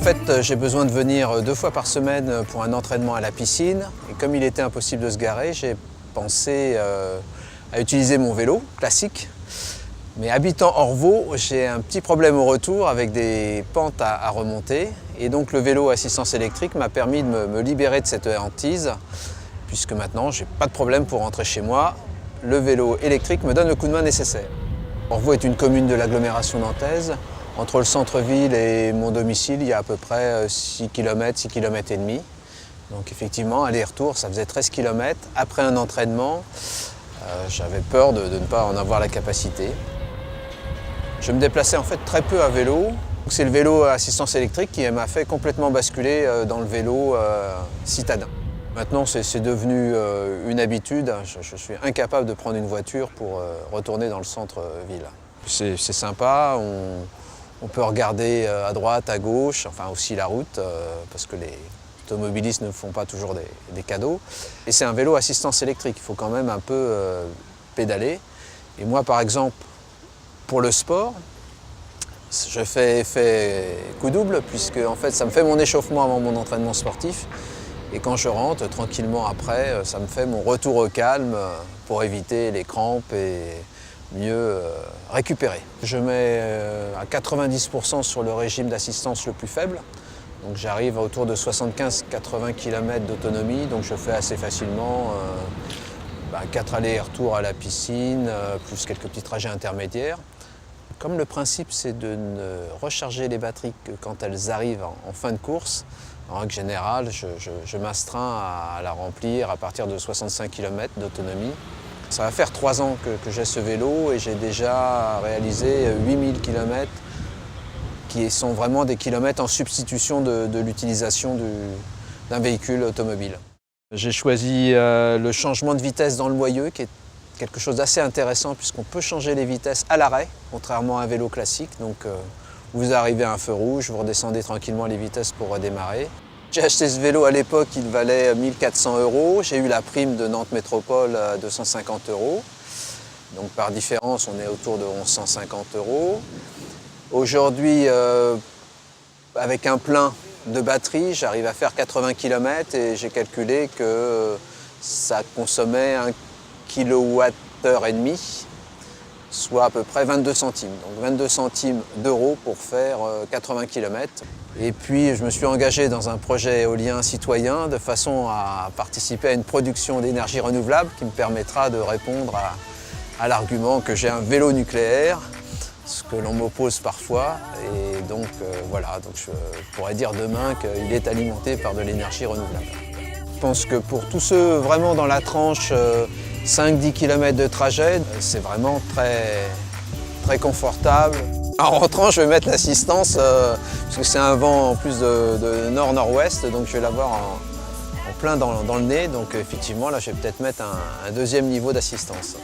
fait, j'ai besoin de venir 2 fois par semaine pour un entraînement à la piscine. Et comme il était impossible de se garer, j'ai pensé à utiliser mon vélo classique. Mais habitant Orvault, j'ai un petit problème au retour avec des pentes à remonter. Et donc le vélo à assistance électrique m'a permis de me libérer de cette hantise, puisque maintenant, j'ai pas de problème pour rentrer chez moi. Le vélo électrique me donne le coup de main nécessaire. Orvault est une commune de l'agglomération nantaise. Entre le centre-ville et mon domicile, il y a à peu près 6 km, 6 km et demi. Donc effectivement, aller-retour, ça faisait 13 km. Après un entraînement, j'avais peur de ne pas en avoir la capacité. Je me déplaçais en fait très peu à vélo. C'est le vélo à assistance électrique qui m'a fait complètement basculer dans le vélo citadin. Maintenant, c'est devenu une habitude. Je suis incapable de prendre une voiture pour retourner dans le centre-ville. C'est sympa. On peut regarder à droite, à gauche, enfin aussi la route, parce que les automobilistes ne font pas toujours des cadeaux. Et c'est un vélo assistance électrique, il faut quand même un peu pédaler. Et moi, par exemple, pour le sport, je fais effet coup double, puisque en fait, ça me fait mon échauffement avant mon entraînement sportif. Et quand je rentre, tranquillement après, ça me fait mon retour au calme pour éviter les crampes et mieux récupérer. Je mets à 90% sur le régime d'assistance le plus faible. Donc j'arrive autour de 75-80 km d'autonomie, donc je fais assez facilement 4 allers et retours à la piscine, plus quelques petits trajets intermédiaires. Comme le principe c'est de ne recharger les batteries que quand elles arrivent en fin de course, en règle générale, je m'astreins à la remplir à partir de 65 km d'autonomie. Ça va faire 3 ans que j'ai ce vélo et j'ai déjà réalisé 8000 km qui sont vraiment des kilomètres en substitution de l'utilisation d'un véhicule automobile. J'ai choisi le changement de vitesse dans le moyeu qui est quelque chose d'assez intéressant puisqu'on peut changer les vitesses à l'arrêt, contrairement à un vélo classique. Donc vous arrivez à un feu rouge, vous redescendez tranquillement les vitesses pour redémarrer. J'ai acheté ce vélo à l'époque, il valait 1 400 €. J'ai eu la prime de Nantes Métropole à 250 €. Donc par différence, on est autour de 1150 €. Aujourd'hui, avec un plein de batterie, j'arrive à faire 80 km et j'ai calculé que ça consommait 1,5 kWh, soit à peu près 22 centimes. Donc 22 centimes d'euros pour faire 80 km. Et puis je me suis engagé dans un projet éolien citoyen de façon à participer à une production d'énergie renouvelable qui me permettra de répondre à l'argument que j'ai un vélo nucléaire, ce que l'on m'oppose parfois. Et donc voilà, donc je pourrais dire demain qu'il est alimenté par de l'énergie renouvelable. Je pense que pour tous ceux vraiment dans la tranche 5-10 km de trajet, c'est vraiment très confortable. En rentrant, je vais mettre l'assistance, parce que c'est un vent en plus de nord-nord-ouest, donc je vais l'avoir en plein dans le nez. Donc effectivement, là, je vais peut-être mettre un 2e niveau d'assistance.